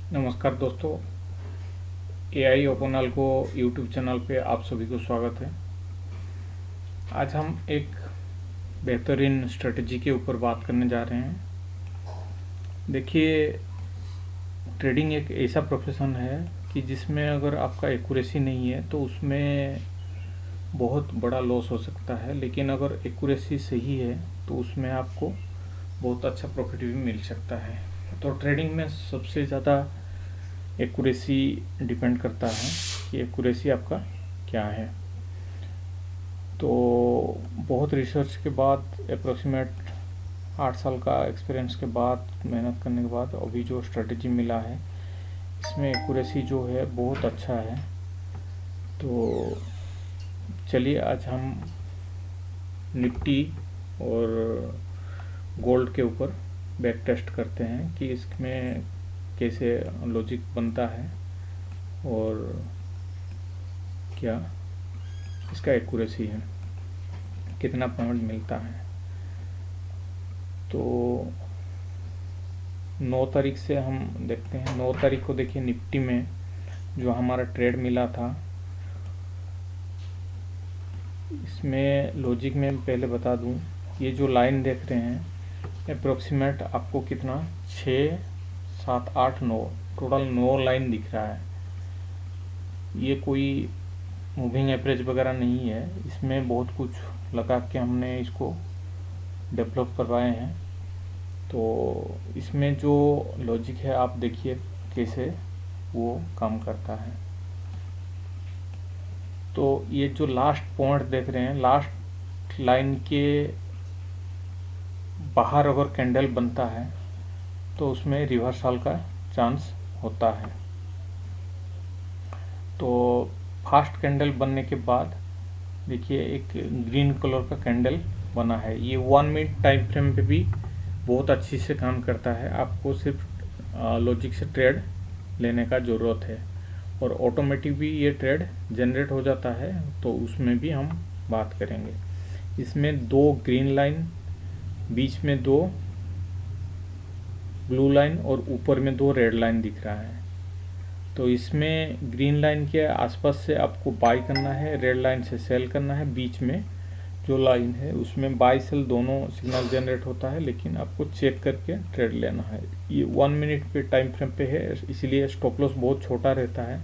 नमस्कार दोस्तों, AI open algo YouTube channel पे आप सभी को स्वागत है। आज हम एक बेहतरीन स्ट्रेटजी के ऊपर बात करने जा रहे हैं। देखिए, ट्रेडिंग एक ऐसा प्रोफेशन है कि जिसमें अगर आपका एक्यूरेसी नहीं है तो उसमें बहुत बड़ा लॉस हो सकता है, लेकिन अगर एक्यूरेसी सही है तो उसमें आपको बहुत अच्छा प्रॉफिट भी मिल सकता है। तो ट्रेडिंग में सबसे ज़्यादा एक्यूरेसी डिपेंड करता है कि एक्यूरेसी आपका क्या है। तो बहुत रिसर्च के बाद, अप्रोक्सीमेट 8 साल का एक्सपीरियंस के बाद, मेहनत करने के बाद अभी जो स्ट्रेटजी मिला है इसमें एक्यूरेसी जो है बहुत अच्छा है। तो चलिए आज हम निफ्टी और गोल्ड के ऊपर बैक टेस्ट करते हैं कि इसमें कैसे लॉजिक बनता है और क्या इसका एक्यूरेसी है, कितना पॉइंट मिलता है। तो 9 तारीख से हम देखते हैं। 9 तारीख को देखिए, निफ्टी में जो हमारा ट्रेड मिला था, इसमें लॉजिक में पहले बता दूं, ये जो लाइन देख रहे हैं अप्रोक्सीमेट आपको कितना 6, 7, 8, 9 टोटल 9 लाइन दिख रहा है। ये कोई मूविंग एवरेज वगैरह नहीं है, इसमें बहुत कुछ लगा के हमने इसको डेवलप करवाए हैं। तो इसमें जो लॉजिक है आप देखिए कैसे वो काम करता है। तो ये जो लास्ट पॉइंट देख रहे हैं, लास्ट लाइन के बाहर अगर कैंडल बनता है तो उसमें रिवर्सल का चांस होता है। तो फास्ट कैंडल बनने के बाद देखिए एक ग्रीन कलर का कैंडल बना है। ये 1 मिनट टाइम फ्रेम पे भी बहुत अच्छी से काम करता है। आपको सिर्फ लॉजिक से ट्रेड लेने का ज़रूरत है और ऑटोमेटिक भी ये ट्रेड जनरेट हो जाता है, तो उसमें भी हम बात करेंगे। इसमें 2 ग्रीन लाइन, बीच में 2 ब्लू लाइन और ऊपर में 2 रेड लाइन दिख रहा है। तो इसमें ग्रीन लाइन के आसपास से आपको बाई करना है, रेड लाइन से सेल करना है। बीच में जो लाइन है उसमें बाई सेल दोनों सिग्नल जनरेट होता है, लेकिन आपको चेक करके ट्रेड लेना है। ये 1 मिनट पे टाइम फ्रेम पे है, इसीलिए स्टॉप लॉस बहुत छोटा रहता है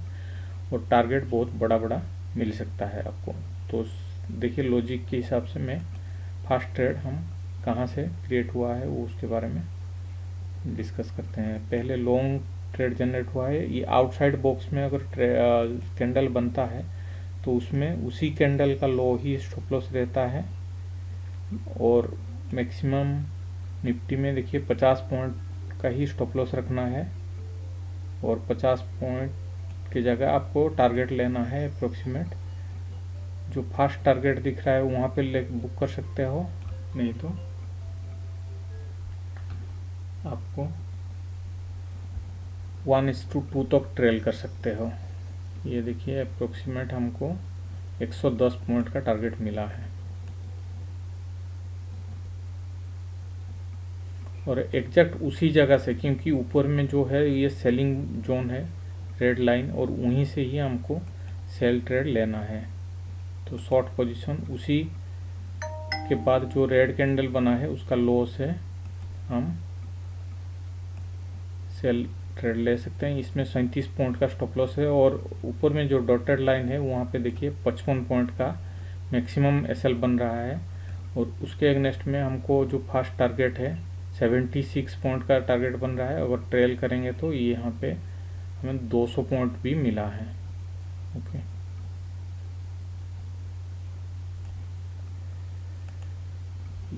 और टारगेट बहुत बड़ा बड़ा मिल सकता है आपको। तो देखिए लॉजिक के हिसाब से मैं फास्ट ट्रेड हम कहाँ से क्रिएट हुआ है वो उसके बारे में डिस्कस करते हैं। पहले लॉन्ग ट्रेड जनरेट हुआ है। ये आउटसाइड बॉक्स में अगर कैंडल बनता है तो उसमें उसी कैंडल का लो ही स्टॉप लॉस रहता है। और मैक्सिमम निफ्टी में देखिए 50 पॉइंट का ही स्टॉप लॉस रखना है और 50 पॉइंट की जगह आपको टारगेट लेना है अप्रोक्सीमेट। जो फास्ट टारगेट दिख रहा है वहाँ पे ले बुक कर सकते हो, नहीं तो आपको 1:2 तक ट्रेल कर सकते हो। ये देखिए अप्रोक्सीमेट हमको 110 पॉइंट का टारगेट मिला है और एग्जैक्ट उसी जगह से, क्योंकि ऊपर में जो है ये सेलिंग जोन है रेड लाइन, और वहीं से ही हमको सेल ट्रेड लेना है। तो शॉर्ट पोजीशन उसी के बाद जो रेड कैंडल बना है उसका लो से हम सेल ट्रेड ले सकते हैं। इसमें 37 पॉइंट का स्टॉप लॉस है और ऊपर में जो डॉटेड लाइन है वहाँ पे देखिए 55 पॉइंट का मैक्सिमम एसएल बन रहा है और उसके अगेंस्ट में हमको जो फास्ट टारगेट है 76 पॉइंट का टारगेट बन रहा है। अगर ट्रेल करेंगे तो ये यहाँ पे हमें 200 पॉइंट भी मिला है। ओके,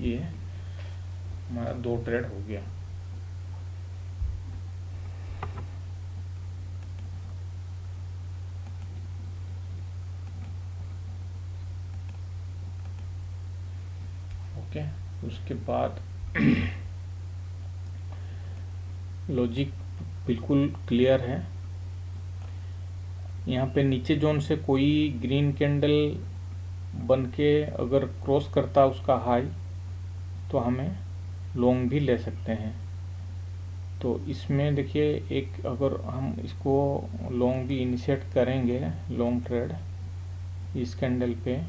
ये हमारा 2 ट्रेड हो गया। ओके, उसके बाद लॉजिक बिल्कुल क्लियर है। यहाँ पे नीचे जोन से कोई ग्रीन कैंडल बन के अगर क्रॉस करता उसका हाई तो हमें लॉन्ग भी ले सकते हैं। तो इसमें देखिए एक, अगर हम इसको लॉन्ग भी इनिशिएट करेंगे, लॉन्ग ट्रेड इस कैंडल पे,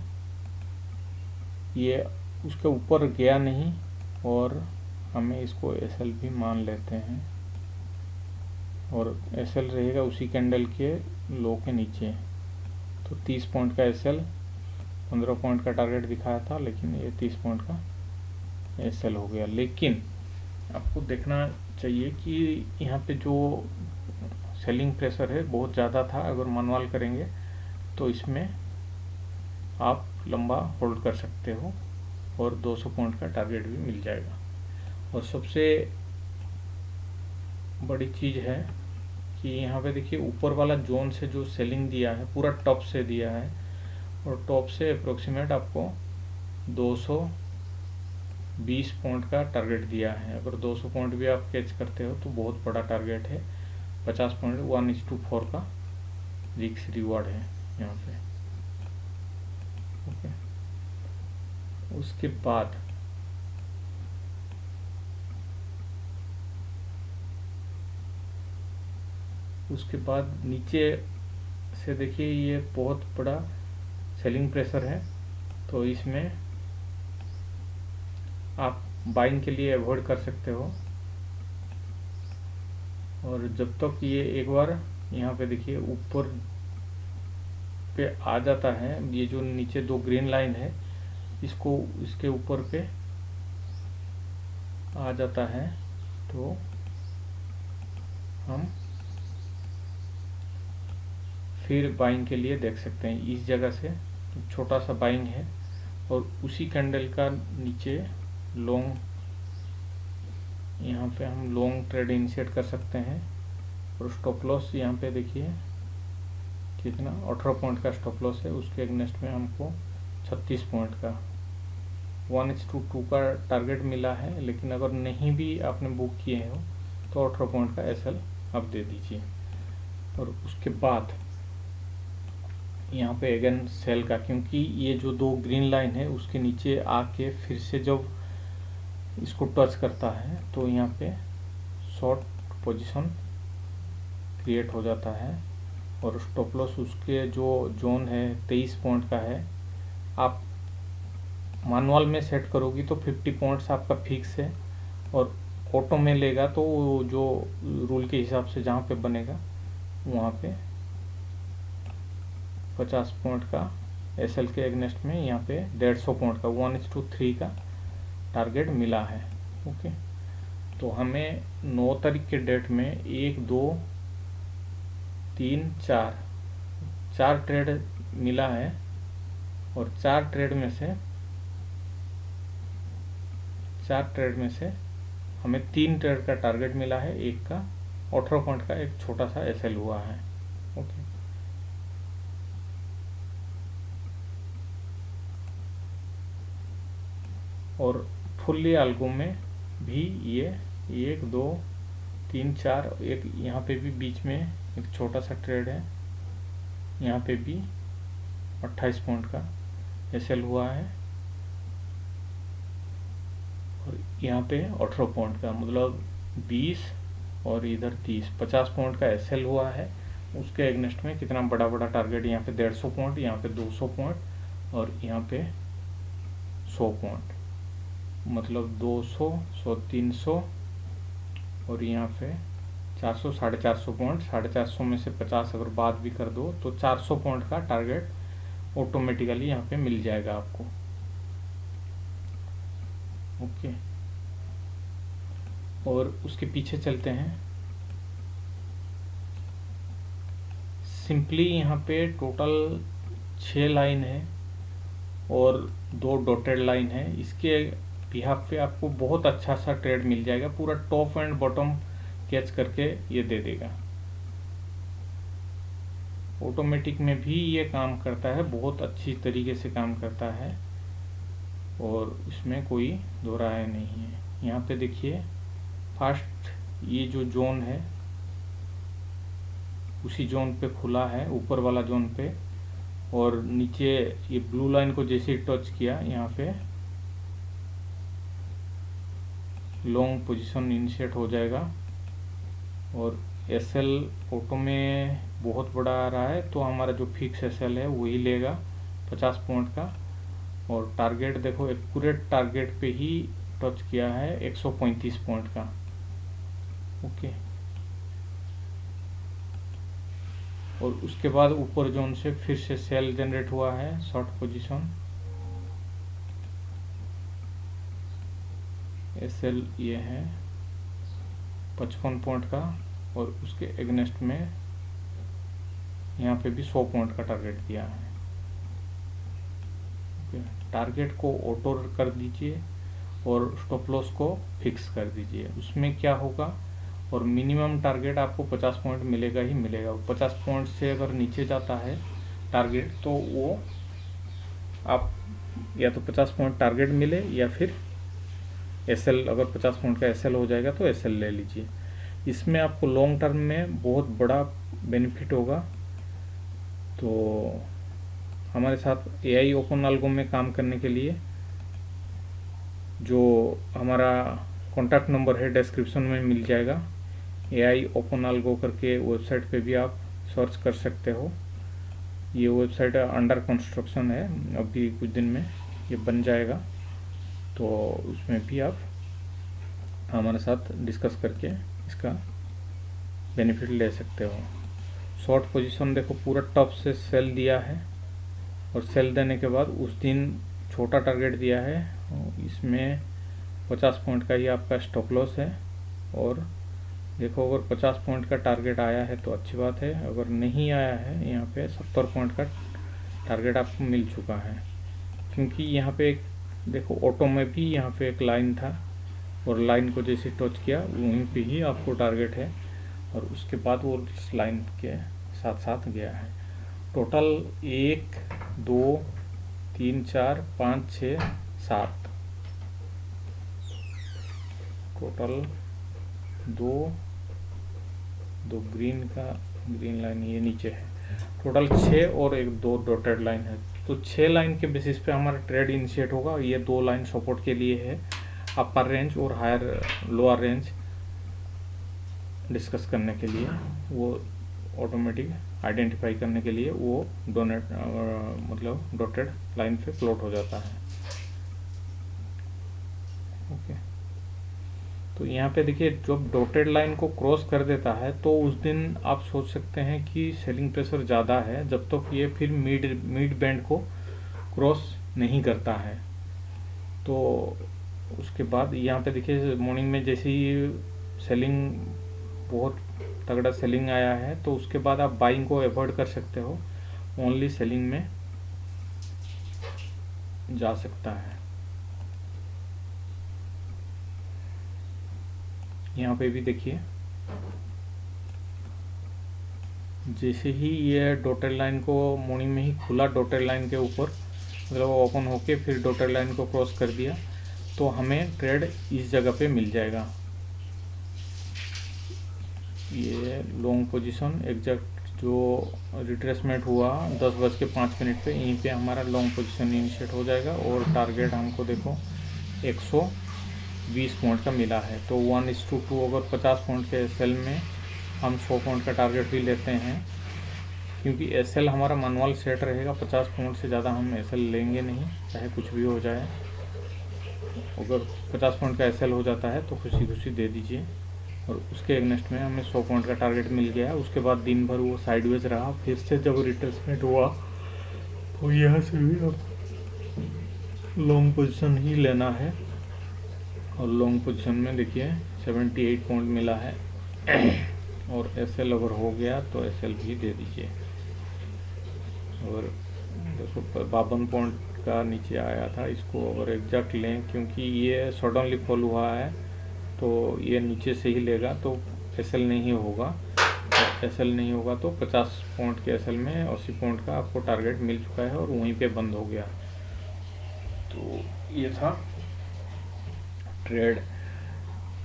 ये उसके ऊपर गया नहीं और हमें इसको एसएल भी मान लेते हैं, और एसएल रहेगा उसी कैंडल के लो के नीचे। तो 30 पॉइंट का एसएल, 15 पॉइंट का टारगेट दिखाया था, लेकिन ये 30 पॉइंट का एसएल हो गया। लेकिन आपको देखना चाहिए कि यहाँ पे जो सेलिंग प्रेशर है बहुत ज़्यादा था। अगर मनवाल करेंगे तो इसमें आप लंबा होल्ड कर सकते हो और 200 पॉइंट का टारगेट भी मिल जाएगा। और सबसे बड़ी चीज़ है कि यहाँ पे देखिए ऊपर वाला जोन से जो सेलिंग दिया है पूरा टॉप से दिया है, और टॉप से अप्रोक्सीमेट आपको 220 पॉइंट का टारगेट दिया है। अगर 200 पॉइंट भी आप कैच करते हो तो बहुत बड़ा टारगेट है। 50 पॉइंट 1:4 का रिस्क रिवार्ड है यहाँ पे। ओके, उसके बाद नीचे से देखिए ये बहुत बड़ा सेलिंग प्रेशर है, तो इसमें आप बाइंग के लिए अवॉइड कर सकते हो। और जब तक ये एक बार यहाँ पे देखिए ऊपर पे आ जाता है, ये जो नीचे 2 ग्रीन लाइन है इसको इसके ऊपर पे आ जाता है, तो हम फिर बाइंग के लिए देख सकते हैं। इस जगह से छोटा सा बाइंग है और उसी कैंडल का नीचे लॉन्ग, यहाँ पे हम लॉन्ग ट्रेड इनिशिएट कर सकते हैं। और स्टॉप लॉस यहाँ पे देखिए कितना 18 पॉइंट का स्टॉप लॉस है, उसके अगेंस्ट में हमको 36 पॉइंट का 1:2 का टारगेट मिला है। लेकिन अगर नहीं भी आपने बुक किए हो तो 18 पॉइंट का एसएल आप दे दीजिए। और उसके बाद यहाँ पे अगेन सेल का, क्योंकि ये जो 2 ग्रीन लाइन है उसके नीचे आके फिर से जब इसको टच करता है तो यहाँ पे शॉर्ट पोजीशन क्रिएट हो जाता है। और स्टॉप लॉस उसके जो जोन है 23 पॉइंट का है। आप मैनुअल में सेट करोगी तो 50 पॉइंट्स आपका फिक्स है, और ऑटो में लेगा तो जो रूल के हिसाब से जहाँ पे बनेगा वहाँ पे 50 पॉइंट का एसएल के अगेंस्ट में यहाँ पे 150 पॉइंट का 1:3 का टारगेट मिला है। ओके, तो हमें 9 तारीख के डेट में 1 2 3 4 ट्रेड मिला है, और 4 ट्रेड में से हमें 3 ट्रेड का टारगेट मिला है। एक का 18 पॉइंट का एक छोटा सा एसएल हुआ है। ओके, और फुल्ली अल्गो में भी ये 1 2 3 4, एक यहाँ पे भी बीच में एक छोटा सा ट्रेड है, यहाँ पे भी 28 पॉइंट का एसएल हुआ है, और यहाँ पे 18 पॉइंट का, मतलब 20 और इधर 30, 50 पॉइंट का एसएल हुआ है। उसके अगेंस्ट में कितना बड़ा बड़ा टारगेट, यहाँ पे 150 पॉइंट, यहाँ पे 200 पॉइंट और यहाँ पे 100 पॉइंट, मतलब 200 100 300 और यहाँ पे 400 450 पॉइंट। 450 में से 50 अगर बात भी कर दो तो 400 पॉइंट का टारगेट ऑटोमेटिकली यहाँ पे मिल जाएगा आपको। ओके, और उसके पीछे चलते हैं। सिंपली यहाँ पे टोटल 6 लाइन है और 2 डॉटेड लाइन है। इसके बिहाफ पे आपको बहुत अच्छा सा ट्रेड मिल जाएगा, पूरा टॉप एंड बॉटम कैच करके ये दे देगा। ऑटोमेटिक में भी ये काम करता है, बहुत अच्छी तरीके से काम करता है, और इसमें कोई दो राय नहीं है। यहाँ पे देखिए फर्स्ट ये जो जोन है उसी जोन पे खुला है, ऊपर वाला जोन पे, और नीचे ये ब्लू लाइन को जैसे ही टच किया यहाँ पे लॉन्ग पोजीशन इनिशिएट हो जाएगा और एस एल ऑटो में बहुत बड़ा आ रहा है, तो हमारा जो फिक्स एस एल है वही लेगा 50 पॉइंट का। और टारगेट देखो एक्यूरेट टारगेट पे ही टच किया है 135 पॉइंट का। ओके, और उसके बाद ऊपर जोन से फिर से सेल जनरेट हुआ है शॉर्ट पोजीशन। एस एल ये है 55 पॉइंट का, और उसके एगनेस्ट में यहाँ पे भी 100 पॉइंट का टारगेट दिया है। टारगेट को ऑटो कर दीजिए और स्टॉप लॉस को फिक्स कर दीजिए। उसमें क्या होगा, और मिनिमम टारगेट आपको 50 पॉइंट मिलेगा ही मिलेगा। 50 पॉइंट से अगर नीचे जाता है टारगेट, तो वो आप या तो 50 पॉइंट टारगेट मिले, या फिर एसएल, अगर 50 पॉइंट का एसएल हो जाएगा तो एसएल ले लीजिए। इसमें आपको लॉन्ग टर्म में बहुत बड़ा बेनिफिट होगा। तो हमारे साथ एआई ओपन अल्गो में काम करने के लिए जो हमारा कॉन्टैक्ट नंबर है डिस्क्रिप्शन में मिल जाएगा। एआई ओपन अल्गो करके वेबसाइट पे भी आप सर्च कर सकते हो। ये वेबसाइट अंडर कंस्ट्रक्शन है, अभी कुछ दिन में ये बन जाएगा, तो उसमें भी आप हमारे साथ डिस्कस करके इसका बेनिफिट ले सकते हो। शॉर्ट पोजीशन देखो पूरा टॉप से सेल दिया है, और सेल देने के बाद उस दिन छोटा टारगेट दिया है। इसमें 50 पॉइंट का ही आपका स्टॉप लॉस है। और देखो अगर 50 पॉइंट का टारगेट आया है तो अच्छी बात है, अगर नहीं आया है यहाँ पे 70 पॉइंट का टारगेट आपको मिल चुका है। क्योंकि यहाँ पे एक देखो ऑटो में भी यहाँ पे एक लाइन था, और लाइन को जैसे टच किया वहीं पे ही आपको टारगेट है, और उसके बाद वो इस लाइन के साथ साथ गया है। टोटल 1 2 3 4 5 6 7 टोटल दो ग्रीन लाइन ये नीचे है, टोटल 6 और एक 2 डॉटेड लाइन है। तो 6 लाइन के बेसिस पे हमारा ट्रेड इनिशिएट होगा। ये 2 लाइन सपोर्ट के लिए है, अपर रेंज और हायर लोअर रेंज डिस्कस करने के लिए, वो ऑटोमेटिक आइडेंटिफाई करने के लिए वो मतलब डॉटेड लाइन पे प्लॉट हो जाता है। ओके, तो यहाँ पे देखिए जब डॉटेड लाइन को क्रॉस कर देता है तो उस दिन आप सोच सकते हैं कि सेलिंग प्रेशर ज़्यादा है, जब तक ये फिर मिड बैंड को क्रॉस नहीं करता है। तो उसके बाद यहाँ पे देखिए मॉर्निंग में जैसे ही सेलिंग बहुत तगड़ा सेलिंग आया है, तो उसके बाद आप बाइंग को अवॉइड कर सकते हो, ओनली सेलिंग में जा सकता है। यहाँ पे भी देखिए जैसे ही ये डॉटेड लाइन को मॉर्निंग में ही खुला, डॉटेड लाइन के ऊपर मतलब ओपन होके फिर डॉटेड लाइन को क्रॉस कर दिया, तो हमें ट्रेड इस जगह पे मिल जाएगा। ये लॉन्ग पोजीशन एग्जैक्ट जो रिट्रेसमेंट हुआ 10:05 पे, यहीं पे हमारा लॉन्ग पोजीशन इनिशिएट हो जाएगा। और टारगेट हमको देखो 120 पॉइंट का मिला है। तो 1:2 अगर 50 पॉइंट के एसएल में हम 100 पॉइंट का टारगेट भी लेते हैं, क्योंकि एसएल हमारा मैनुअल सेट रहेगा, 50 पॉइंट से ज़्यादा हम एसएल लेंगे नहीं, चाहे कुछ भी हो जाए। अगर 50 पॉइंट का एसएल हो जाता है तो खुशी खुशी दे दीजिए। और उसके एगनेस्ट में हमें 100 पॉइंट का टारगेट मिल गया। उसके बाद दिन भर वो साइडवेज रहा, फिर से जब रिट्रेसमेंट हुआ तो यहाँ से भी अब लॉन्ग पोजीशन ही लेना है। और लॉन्ग पोजीशन में देखिए 78 पॉइंट मिला है, और एसएल अगर हो गया तो एसएल भी दे दीजिए। और देखो 52 पॉइंट का नीचे आया था, इसको अगर एग्जैक्ट लें, क्योंकि ये सडनली फॉल हुआ है तो ये नीचे से ही लेगा, तो एसएल नहीं होगा। एसएल नहीं होगा तो 50 पॉइंट के एसएल में 80 पॉइंट का आपको टारगेट मिल चुका है, और वहीं पे बंद हो गया। तो ये था ट्रेड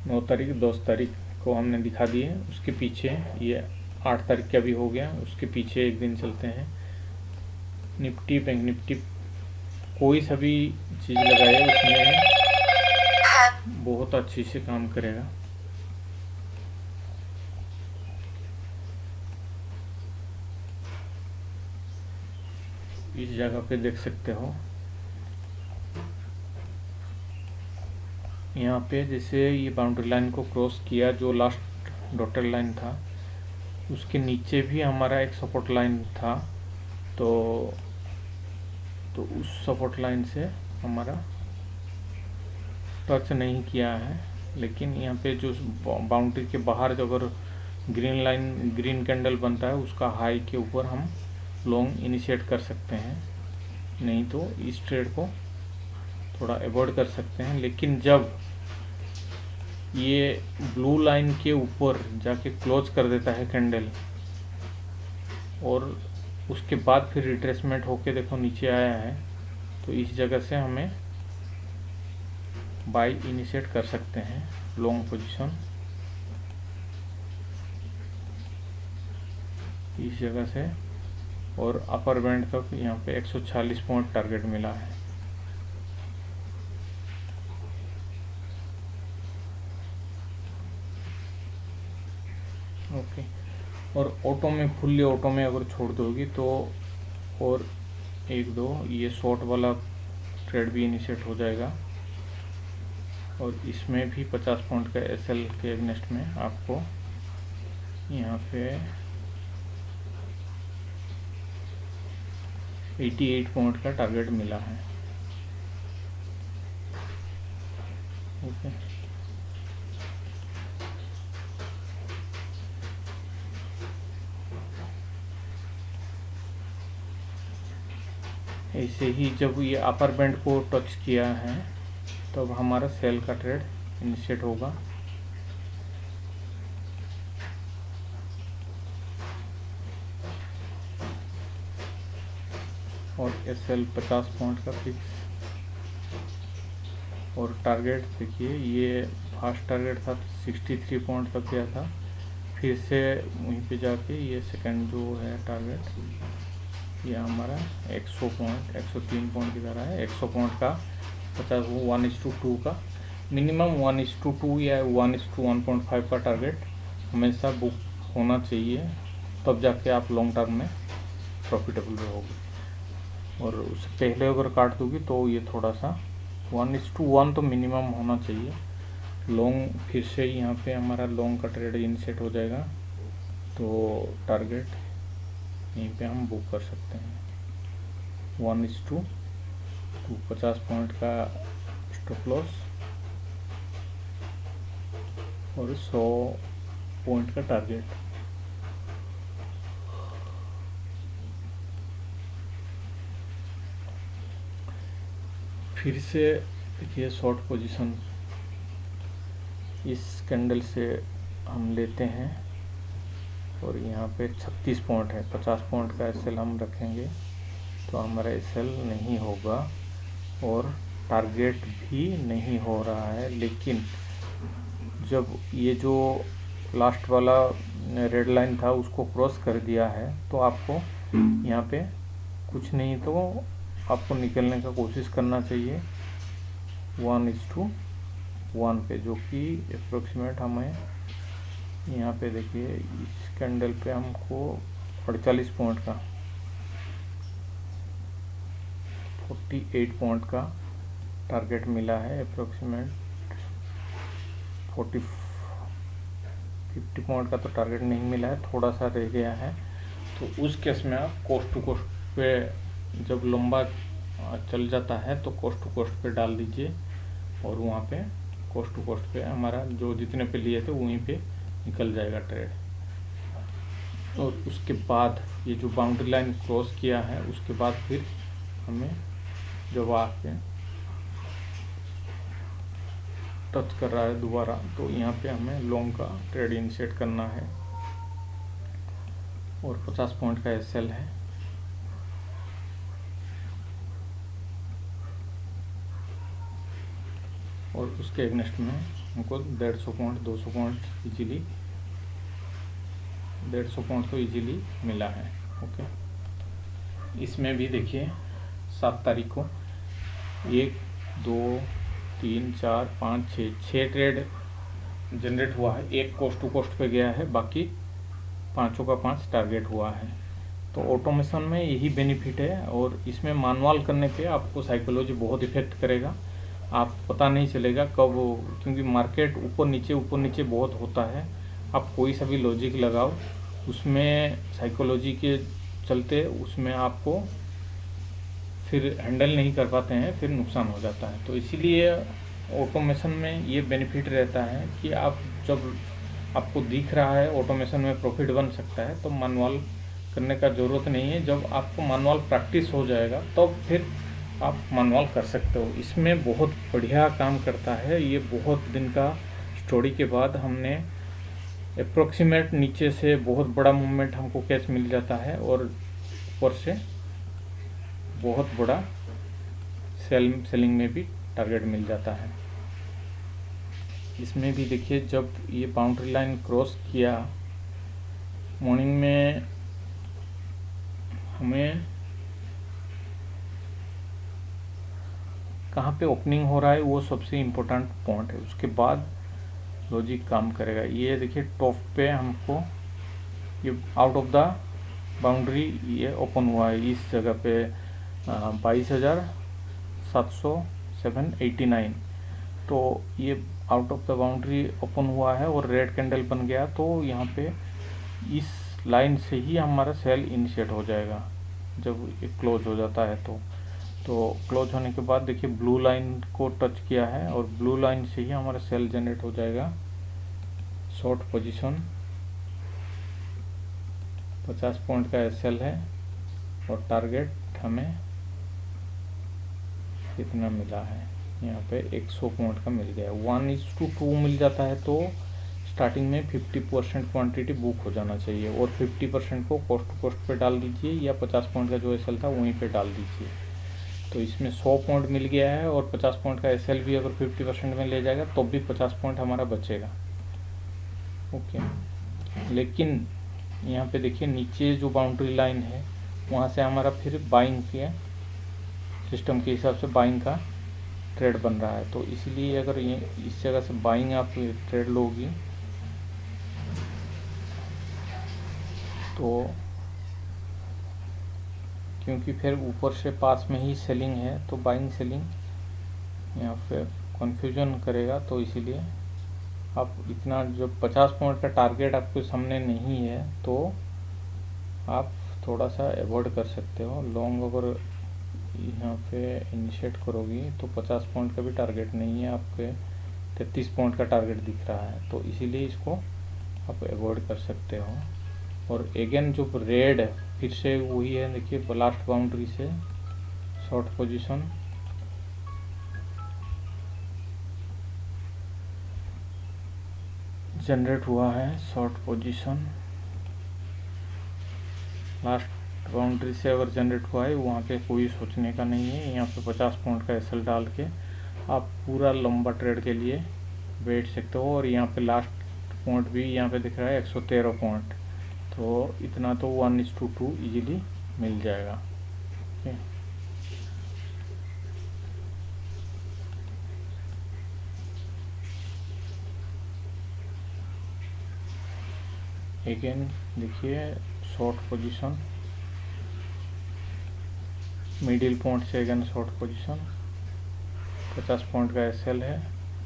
9 तारीख 10 तारीख को हमने दिखा दिए। उसके पीछे ये 8 तारीख का भी हो गया, उसके पीछे एक दिन चलते हैं। निफ्टी बैंक निफ्टी कोई सा भी चीज़ लगाए उसमें बहुत अच्छी से काम करेगा। इस जगह पे देख सकते हो, यहाँ पे जैसे ये बाउंड्री लाइन को क्रॉस किया, जो लास्ट डॉटेड लाइन था उसके नीचे भी हमारा एक सपोर्ट लाइन था, तो उस सपोर्ट लाइन से हमारा टच नहीं किया है। लेकिन यहाँ पे जो बाउंड्री के बाहर जो अगर ग्रीन कैंडल बनता है उसका हाई के ऊपर हम लॉन्ग इनिशिएट कर सकते हैं, नहीं तो इस ट्रेड को थोड़ा अवॉइड कर सकते हैं। लेकिन जब ये ब्लू लाइन के ऊपर जाके क्लोज कर देता है कैंडल और उसके बाद फिर रिट्रेसमेंट होके देखो नीचे आया है, तो इस जगह से हमें बाई इनिशिएट कर सकते हैं लॉन्ग पोजीशन। इस जगह से और अपर बैंड तक यहाँ पे 140 पॉइंट टारगेट मिला है। ओके, और ऑटो में फुल्ली ऑटो में अगर छोड़ दोगी तो और एक दो ये शॉर्ट वाला ट्रेड भी इनिशिएट हो जाएगा, और इसमें भी 50 पॉइंट का एसएल के अगेंस्ट में आपको यहाँ पे 88 पॉइंट का टारगेट मिला है। ओके, ऐसे ही जब ये अपर बैंड को टच किया है तब हमारा सेल का ट्रेड इनिशिएट होगा। और एसएल 50 पॉइंट का फिक्स, और टारगेट देखिए ये फास्ट टारगेट था 63 पॉइंट तक गया था, फिर से वहीं पे जाके ये सेकंड जो है टारगेट ये हमारा 100 पॉइंट 103 पॉइंट की तरह है। 100 पॉइंट का 50 1:2 का मिनिमम 1:2 या 1:1.5 का टारगेट हमेशा बुक होना चाहिए, तब जाके आप लॉन्ग टर्म में प्रॉफिटेबल रहोगे। और उससे पहले अगर काट दोगी तो ये थोड़ा सा 1:1 तो मिनिमम होना चाहिए। लॉन्ग फिर से यहाँ पे हमारा लॉन्ग का ट्रेड इनिशिएट हो जाएगा, तो टारगेट यहीं पे हम बुक कर सकते हैं 1:2, 50 पॉइंट का स्टॉप लॉस और 100 पॉइंट का टारगेट। फिर से देखिए शॉर्ट पोजीशन इस कैंडल से हम लेते हैं और यहाँ पे 36 पॉइंट है, 50 पॉइंट का एसएल हम रखेंगे तो हमारा एसएल नहीं होगा और टारगेट भी नहीं हो रहा है। लेकिन जब ये जो लास्ट वाला रेड लाइन था उसको क्रॉस कर दिया है तो आपको यहाँ पे कुछ नहीं तो आपको निकलने का कोशिश करना चाहिए 1:1 पे, जो कि अप्रोक्सीमेट हमें यहाँ पे देखिए इस कैंडल पे हमको 48 पॉइंट का 48 पॉइंट का टारगेट मिला है। अप्रोक्सीमेट 50 पॉइंट का तो टारगेट नहीं मिला है, थोड़ा सा रह गया है। तो उस केस में आप कोस्ट टू कोस्ट पे जब लंबा चल जाता है तो कोस्ट टू कोस्ट पे डाल दीजिए और वहाँ पे कोस्ट टू कोस्ट पे हमारा जो जितने पे लिए थे वहीं पे निकल जाएगा ट्रेड। और उसके बाद ये जो बाउंड्री लाइन क्रॉस किया है उसके बाद फिर हमें जब आके टच कर रहा है दोबारा तो यहाँ पे हमें लॉन्ग का ट्रेड इनिशिएट करना है और 50 पॉइंट का एसएल है। और उसके अगेंस्ट में हमको 150 पॉइंट 200 पॉइंट इजीली 150 पॉइंट तो इजीली मिला है। ओके, इसमें भी देखिए 7 तारीख को 1 2 3 4 5 6 ट्रेड जनरेट हुआ है। एक कोस्ट टू कोस्ट पे गया है, बाकी पाँचों का 5 टारगेट हुआ है। तो ऑटोमेशन में यही बेनिफिट है, और इसमें मैनुअल करने पे आपको साइकोलॉजी बहुत इफेक्ट करेगा। आप पता नहीं चलेगा कब, क्योंकि मार्केट ऊपर नीचे बहुत होता है। आप कोई सा भी लॉजिक लगाओ, उसमें साइकोलॉजी के चलते उसमें आपको फिर हैंडल नहीं कर पाते हैं, फिर नुकसान हो जाता है। तो इसीलिए ऑटोमेशन में ये बेनिफिट रहता है कि आप जब आपको दिख रहा है ऑटोमेशन में प्रॉफिट बन सकता है, तो मैनुअल करने का ज़रूरत नहीं है। जब आपको मैनुअल प्रैक्टिस हो जाएगा तब फिर आप मैनुअल कर सकते हो। इसमें बहुत बढ़िया काम करता है ये। बहुत दिन का स्टडी के बाद हमने अप्रोक्सीमेट नीचे से बहुत बड़ा मूवमेंट हमको कैच मिल जाता है, और ऊपर से बहुत बड़ा सेलिंग में भी टारगेट मिल जाता है। इसमें भी देखिए, जब ये बाउंड्री लाइन क्रॉस किया, मॉर्निंग में हमें कहाँ पे ओपनिंग हो रहा है वो सबसे इम्पोर्टेंट पॉइंट है, उसके बाद लॉजिक काम करेगा। ये देखिए टॉप पे हमको ये आउट ऑफ द बाउंड्री ये ओपन हुआ है इस जगह पे 22,789। तो ये out of the boundary open हुआ है और रेड कैंडल बन गया, तो यहाँ पे इस लाइन से ही हमारा सेल इनिशिएट हो जाएगा जब ये क्लोज हो जाता है। तो क्लोज होने के बाद देखिए ब्लू लाइन को टच किया है, और ब्लू लाइन से ही हमारा सेल जनरेट हो जाएगा। शॉर्ट पोजीशन 50 पॉइंट का एसएल है, और टारगेट हमें कितना मिला है, यहाँ पे 100 पॉइंट का मिल गया। 1:2 मिल जाता है तो स्टार्टिंग में 50% क्वांटिटी बुक हो जाना चाहिए, और 50% को कॉस्ट पे डाल दीजिए, या 50 पॉइंट का जो एसएल था वहीं पे डाल दीजिए। तो इसमें 100 पॉइंट मिल गया है, और 50 पॉइंट का एसएल भी अगर 50% में ले जाएगा तो भी 50 पॉइंट हमारा बचेगा। ओके, लेकिन यहाँ पे देखिए नीचे जो बाउंड्री लाइन है वहाँ से हमारा फिर बाइंग के सिस्टम के हिसाब से बाइंग का ट्रेड बन रहा है। तो इसीलिए अगर ये इस जगह से बाइंग आप ट्रेड लोगी तो, क्योंकि फिर ऊपर से पास में ही सेलिंग है, तो बाइंग सेलिंग यहाँ पे कन्फ्यूजन करेगा। तो इसीलिए आप इतना, जब 50 पॉइंट का टारगेट आपके सामने नहीं है तो आप थोड़ा सा अवॉइड कर सकते हो। लॉन्ग अगर यहाँ पे इनिशिएट करोगी तो 50 पॉइंट का भी टारगेट नहीं है, आपके 33 पॉइंट का टारगेट दिख रहा है, तो इसीलिए इसको आप अवॉइड कर सकते हो। और अगेन जो रेड है फिर से वही है, देखिए लास्ट बाउंड्री से शॉर्ट पोजीशन जनरेट हुआ है। शॉर्ट पोजीशन लास्ट बाउंड्री से अगर जनरेट हुआ है, वहाँ पे कोई सोचने का नहीं है। यहाँ पे 50 पॉइंट का एसएल डाल के आप पूरा लंबा ट्रेड के लिए बैठ सकते हो। और यहाँ पे लास्ट पॉइंट भी यहाँ पे दिख रहा है 113 पॉइंट, तो इतना तो 1:2 इजीली मिल जाएगा। ओके, अगेन देखिए शॉर्ट पोजीशन मिडिल पॉइंट से अगेन शॉर्ट पोजीशन 50 पॉइंट का एसएल है,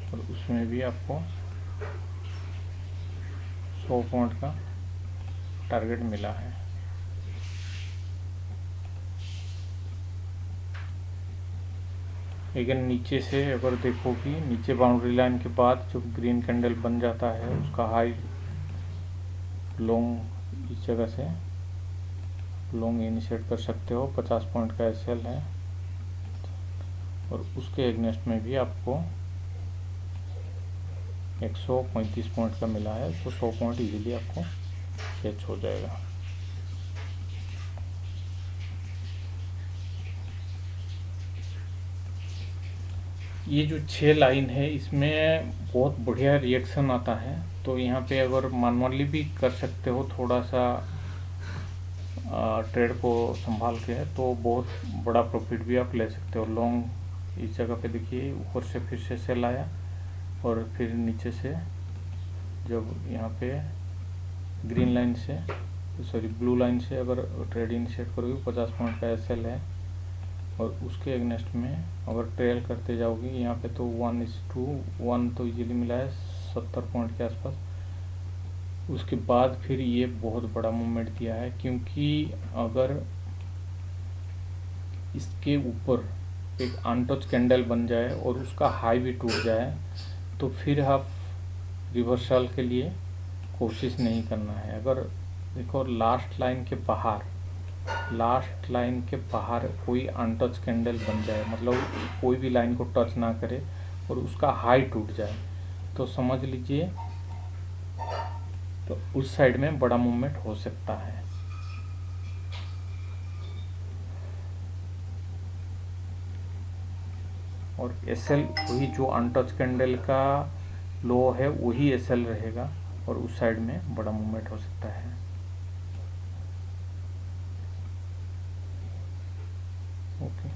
और उसमें भी आपको 100 पॉइंट का टारगेट मिला है। लेकिन नीचे से अगर देखोगी, नीचे बाउंड्री लाइन के बाद जो ग्रीन कैंडल बन जाता है उसका हाई लॉन्ग इस जगह से लॉन्ग इनिशिएट कर सकते हो। 50 पॉइंट का एसएल है, और उसके एगनेस्ट में भी आपको 135 पॉइंट का मिला है, तो 100 पॉइंट इजीली आपको कैच हो जाएगा। ये जो 6 लाइन है इसमें बहुत बढ़िया रिएक्शन आता है, तो यहाँ पे अगर मैनुअली भी कर सकते हो थोड़ा सा ट्रेड को संभाल के, तो बहुत बड़ा प्रॉफिट भी आप ले सकते हो। लॉन्ग इस जगह पे देखिए ऊपर से फिर से सेल आया, और फिर नीचे से जब यहाँ पे ग्रीन लाइन से सॉरी ब्लू लाइन से अगर ट्रेड इनिशिएट करोगे 50 पॉइंट का एसएल है, और उसके अगेंस्ट में अगर ट्रेल करते जाओगे यहाँ पे तो 1:1 तो इजीली मिला है 70 पॉइंट के आसपास। उसके बाद फिर ये बहुत बड़ा मूवमेंट दिया है, क्योंकि अगर इसके ऊपर एक अनटच कैंडल बन जाए और उसका हाई भी टूट जाए तो फिर आप रिवर्सल के लिए कोशिश नहीं करना है। अगर देखो लास्ट लाइन के बाहर कोई अनटच कैंडल बन जाए, मतलब कोई भी लाइन को टच ना करे और उसका हाई टूट जाए, तो समझ लीजिए तो उस साइड में बड़ा मूवमेंट हो सकता है। और एसएल वही जो अनटच कैंडल का लो है वही एसएल रहेगा, और उस साइड में बड़ा मूवमेंट हो सकता है। ओके,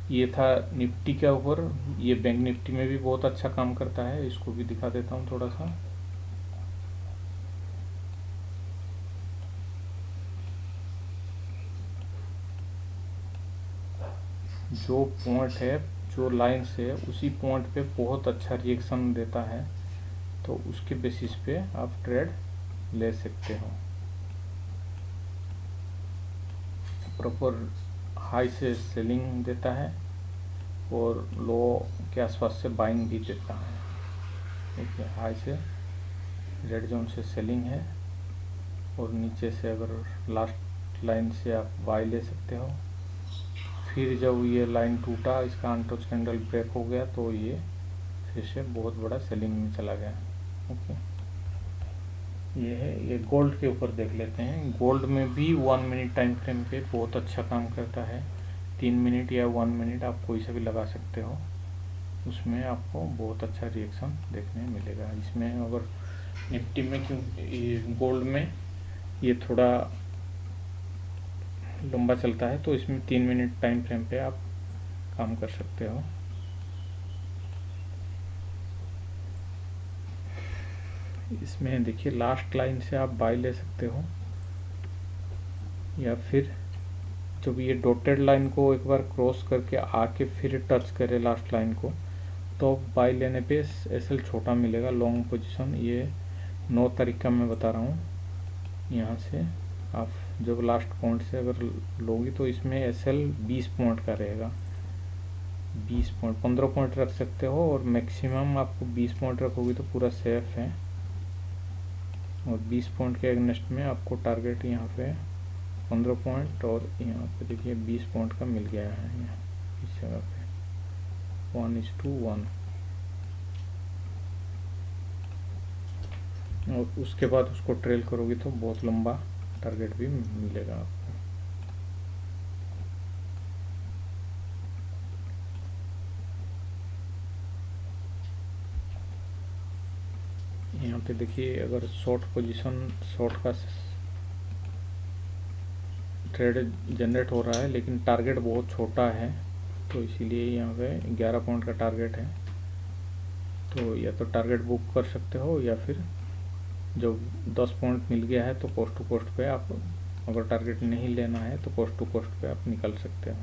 ये था निफ्टी के ऊपर। ये बैंक निफ्टी में भी बहुत अच्छा काम करता है, इसको भी दिखा देता हूँ थोड़ा सा। जो पॉइंट है, जो लाइन से उसी पॉइंट पे बहुत अच्छा रिएक्शन देता है, तो उसके बेसिस पे आप ट्रेड ले सकते हो। प्रॉपर हाई से सेलिंग देता है और लो के आसपास से बाइंग भी देता है। देखिए हाई से रेड जोन से सेलिंग है, और नीचे से अगर लास्ट लाइन से आप बाई ले सकते हो। फिर जब ये लाइन टूटा, इसका अनटच कैंडल ब्रेक हो गया, तो ये फिर से बहुत बड़ा सेलिंग में चला गया। ओके, ये है। ये गोल्ड के ऊपर देख लेते हैं। गोल्ड में भी 1 मिनट टाइम फ्रेम पे बहुत अच्छा काम करता है। 3 मिनट या 1 मिनट आप कोई सा भी लगा सकते हो, उसमें आपको बहुत अच्छा रिएक्शन देखने मिलेगा। इसमें अगर निफ्टी में, क्यों गोल्ड में ये थोड़ा लंबा चलता है, तो इसमें 3 मिनट टाइम फ्रेम पे आप काम कर सकते हो। इसमें देखिए लास्ट लाइन से आप बाई ले सकते हो, या फिर जब ये डॉटेड लाइन को एक बार क्रॉस करके आके फिर टच करे लास्ट लाइन को, तो बाई लेने पे एसएल छोटा मिलेगा। लॉन्ग पोजीशन ये 9 तारीख का मैं बता रहा हूँ। यहाँ से आप जब लास्ट पॉइंट से अगर लोगी तो इसमें एसएल 20 पॉइंट का रहेगा। 20 पॉइंट, 15 पॉइंट रख सकते हो, और मैक्सिमम आपको 20 पॉइंट रखोगे तो पूरा सेफ है। और 20 पॉइंट के अगेंस्ट में आपको टारगेट यहाँ पे 15 पॉइंट, और यहाँ पे देखिए 20 पॉइंट का मिल गया है यहाँ इस जगह पे 1:1। और उसके बाद उसको ट्रेल करोगे तो बहुत लंबा टारगेट भी मिलेगा आपको। यहाँ पे देखिए अगर शॉर्ट पोजीशन, शॉर्ट का ट्रेड जनरेट हो रहा है, लेकिन टारगेट बहुत छोटा है, तो इसीलिए यहाँ पे 11 पॉइंट का टारगेट है। तो या तो टारगेट बुक कर सकते हो, या फिर जब 10 पॉइंट मिल गया है तो कोस्ट टू कोस्ट पे आप, अगर टारगेट नहीं लेना है तो कोस्ट टू कोस्ट पे आप निकल सकते हो।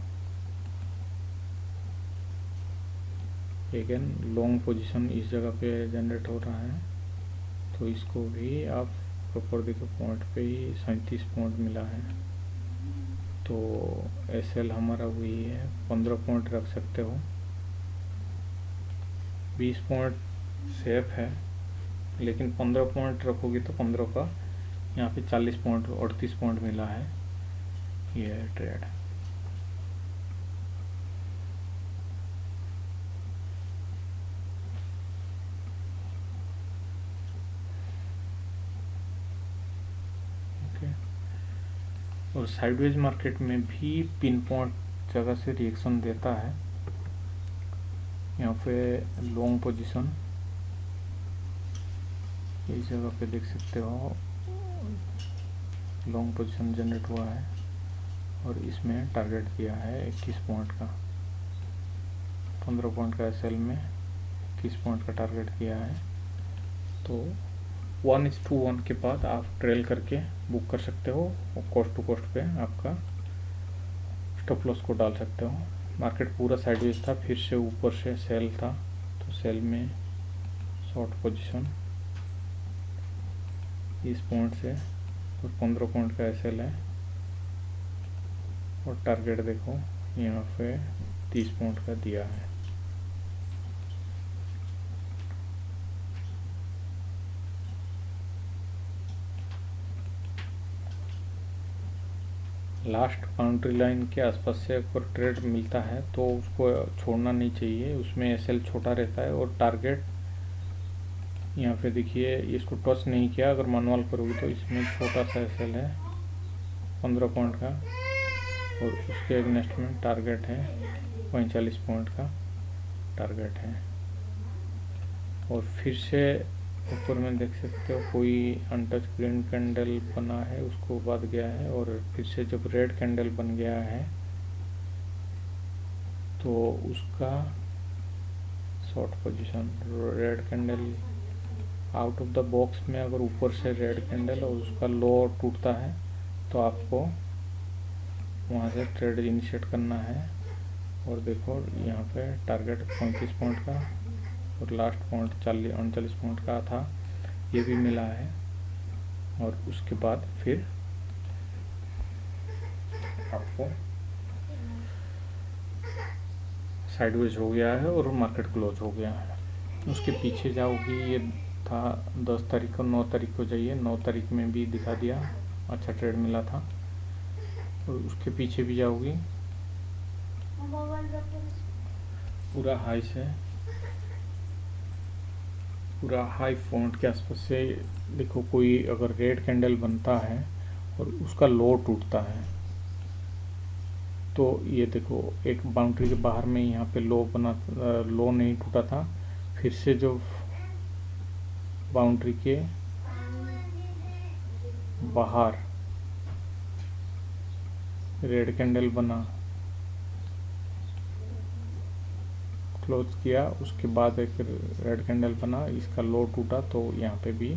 अगेन लॉन्ग पोजीशन इस जगह पे जनरेट हो रहा है, तो इसको भी आप प्रॉपर देखो पॉइंट पे ही 37 पॉइंट मिला है, तो एसएल हमारा वही है। 15 पॉइंट रख सकते हो, 20 पॉइंट सेफ है, लेकिन 15 पॉइंट रखोगे तो 15 का यहाँ पे 40 पॉइंट, 38 पॉइंट मिला है। ये है ट्रेड। ओके, और साइडवेज मार्केट में भी पिन पॉइंट जगह से रिएक्शन देता है। यहाँ पे लॉन्ग पोजीशन इस जगह पे देख सकते हो, लॉन्ग पोजीशन जनरेट हुआ है, और इसमें टारगेट दिया है 21 पॉइंट का। 15 पॉइंट का एसएल में 35 पॉइंट का टारगेट किया है। तो 1:1 के बाद आप ट्रेल करके बुक कर सकते हो और कॉस्ट टू कॉस्ट पे आपका स्टॉप लॉस को डाल सकते हो। मार्केट पूरा साइडवेज था, फिर से ऊपर से सेल था, तो सेल में शॉर्ट पोजीशन इस पॉइंट से और 15 पॉइंट का एसएल है और टारगेट देखो यहाँ पे 30 पॉइंट का दिया है। लास्ट बाउंड्री लाइन के आसपास से अगर ट्रेड मिलता है तो उसको छोड़ना नहीं चाहिए, उसमें एसएल छोटा रहता है और टारगेट यहाँ पे देखिए इसको टच नहीं किया, अगर मैनुअल करोगे तो इसमें छोटा सा एसएल है 15 पॉइंट का और उसके अगेंस्ट में टारगेट है 45 पॉइंट का टारगेट है। और फिर से ऊपर में देख सकते हो कोई अनटच ग्रीन कैंडल बना है, उसको बाद गया है और फिर से जब रेड कैंडल बन गया है तो उसका short position red candle out of the box में अगर ऊपर से रेड कैंडल और उसका लो टूटता है तो आपको वहाँ से ट्रेड इनिशिएट करना है। और देखो यहाँ पे टारगेट 35 पॉइंट का और लास्ट पॉइंट 39 पॉइंट का था, ये भी मिला है। और उसके बाद फिर आपको साइडवेज हो गया है और मार्केट क्लोज हो गया है। उसके पीछे जाओगी, ये था 10 तारीख को, 9 तारीख को जाइए, 9 तारीख में भी दिखा दिया, अच्छा ट्रेड मिला था। और उसके पीछे भी जाओगी, पूरा हाई से पूरा हाई पॉइंट के आसपास से देखो कोई अगर रेड कैंडल बनता है और उसका लो टूटता है तो ये देखो एक बाउंड्री के बाहर में यहाँ पे लो नहीं टूटा था, फिर से जो बाउंड्री के बाहर रेड कैंडल बना, क्लोज किया, उसके बाद एक रेड कैंडल बना, इसका लो टूटा, तो यहाँ पे भी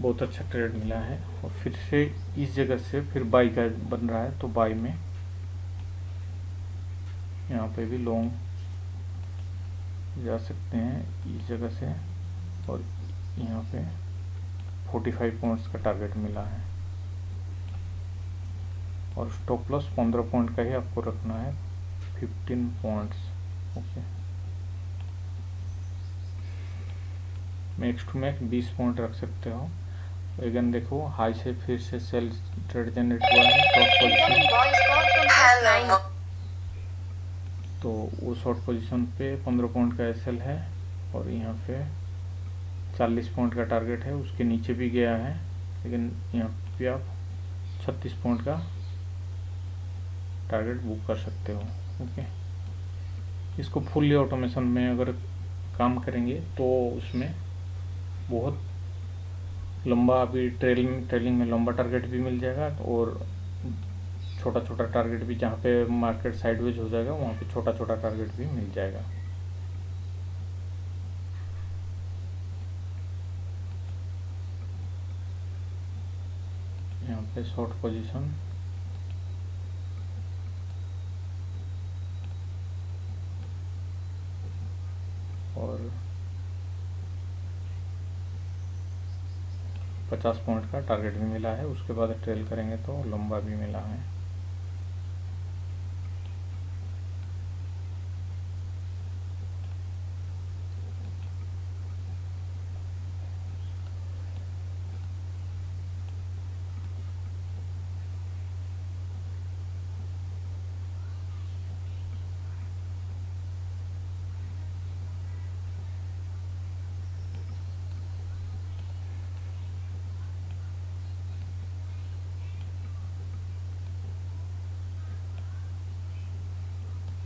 बहुत अच्छा ट्रेड मिला है। और फिर से इस जगह से फिर बाई का बन रहा है, तो बाई में यहाँ पे भी लॉन्ग जा सकते हैं इस जगह से। और यहाँ पे 45 पॉइंट्स का टारगेट मिला है और स्टॉप लॉस 15 पॉइंट का ही आपको रखना है, 15 points. Okay, max to max 20 point रख सकते हो। अगेन देखो हाई से फिर से सेल ट्रेड जनरेट हुआ है शॉर्ट पोजीशन, तो वो शॉर्ट पोजीशन पे 15 पॉइंट का एसएल है और यहाँ पे 40 पॉइंट का टारगेट है, उसके नीचे भी गया है, लेकिन यहाँ पे आप 36 पॉइंट का टारगेट बुक कर सकते हो। ओके, इसको फुल्ली ऑटोमेशन में अगर काम करेंगे तो उसमें बहुत लंबा, अभी ट्रेलिंग में लंबा टारगेट भी मिल जाएगा और छोटा छोटा टारगेट भी, जहाँ पे मार्केट साइडवेज हो जाएगा वहाँ पे छोटा छोटा टारगेट भी मिल जाएगा। यहाँ पे शॉर्ट पोजीशन और 50 पॉइंट का टारगेट भी मिला है, उसके बाद ट्रेल करेंगे तो लंबा भी मिला है।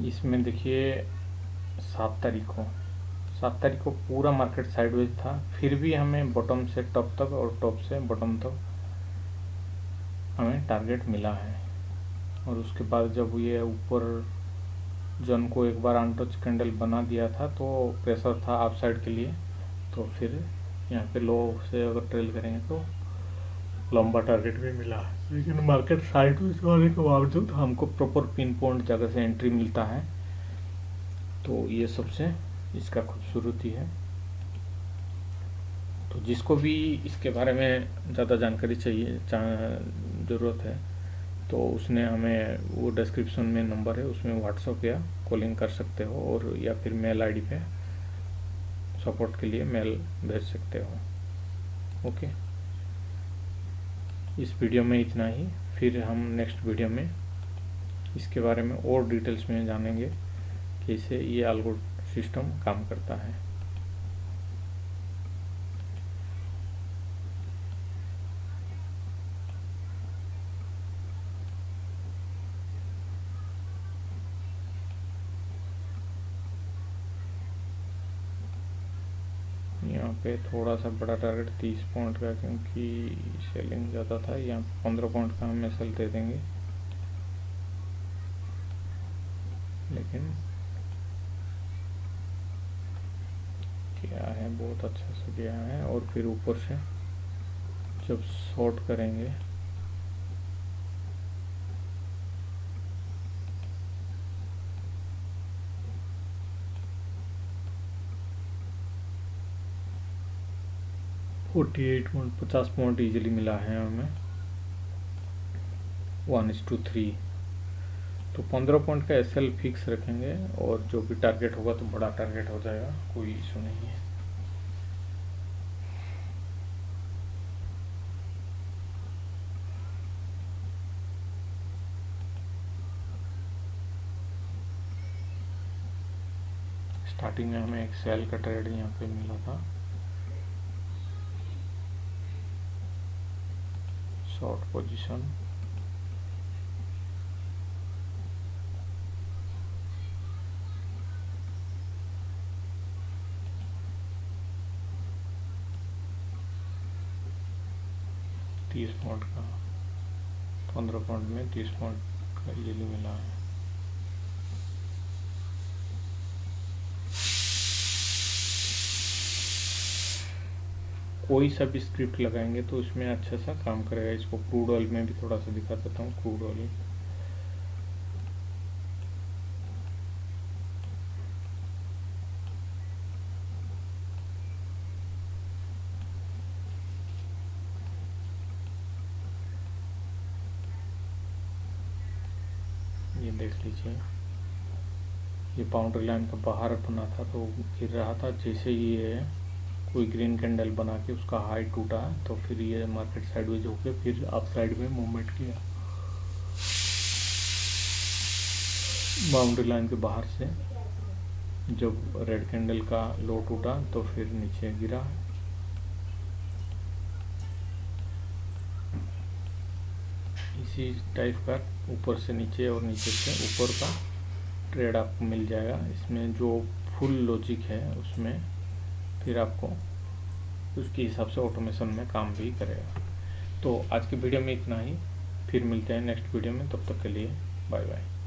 इसमें देखिए 7 तारीख को पूरा मार्केट साइडवेज था, फिर भी हमें बॉटम से टॉप तक और टॉप से बॉटम तक हमें टारगेट मिला है। और उसके बाद जब ये ऊपर जन को एक बार अनटच कैंडल बना दिया था तो प्रेशर था अप साइड के लिए, तो फिर यहाँ पे लो से अगर ट्रेल करेंगे तो लंबा टारगेट भी मिला, लेकिन मार्केट साइडवेज होने के बावजूद हमको प्रॉपर पिन पॉइंट जगह से एंट्री मिलता है, तो ये सबसे इसका खूबसूरती है। तो जिसको भी इसके बारे में ज़्यादा जानकारी चाहिए ज़रूरत है तो उसने हमें वो डिस्क्रिप्शन में नंबर है, उसमें व्हाट्सअप या कॉलिंग कर सकते हो, और या फिर मेल आईडी पे सपोर्ट के लिए मेल भेज सकते हो। ओके, इस वीडियो में इतना ही। फिर हम नेक्स्ट वीडियो में इसके बारे में और डिटेल्स में जानेंगे कैसे ये अल्गो सिस्टम काम करता है। यहाँ पे थोड़ा सा बड़ा टारगेट 30 पॉइंट का, क्योंकि सेलिंग ज़्यादा था। यहाँ 15 पॉइंट का हम एसएल दे देंगे, लेकिन क्या है बहुत अच्छा से गया है। और फिर ऊपर से जब शॉर्ट करेंगे $48 50 पॉइंट इजीली मिला है हमें 1:3। तो 15 पॉइंट का एसएल फिक्स रखेंगे, और जो भी टारगेट होगा तो बड़ा टारगेट हो जाएगा, कोई इशू नहीं है। स्टार्टिंग में हमें एक सेल का ट्रेड यहाँ पे मिला था, शॉर्ट पोजीशन। $30 पॉइंट का 15 पॉइंट में $30 पॉइंट का इजीली मिला है। कोई सा भी स्क्रिप्ट लगाएंगे तो इसमें अच्छा सा काम करेगा। इसको क्रूड ऑयल में भी थोड़ा सा दिखा देता हूँ। क्रूड ऑयल ये देख लीजिए, ये बाउंड्री लाइन का बाहर बना था तो गिर रहा था। जैसे ये कोई ग्रीन कैंडल बना के उसका हाई टूटा तो फिर ये मार्केट साइडवेज होके फिर अप साइड में मूवमेंट किया। बाउंड्री लाइन के बाहर से जब रेड कैंडल का लो टूटा तो फिर नीचे गिरा। इसी टाइप का ऊपर से नीचे और नीचे से ऊपर का ट्रेड आपको मिल जाएगा। इसमें जो फुल लॉजिक है उसमें फिर आपको उसके हिसाब से ऑटोमेशन में काम भी करेगा। तो आज की वीडियो में इतना ही, फिर मिलते हैं नेक्स्ट वीडियो में। तब तक के लिए बाय बाय।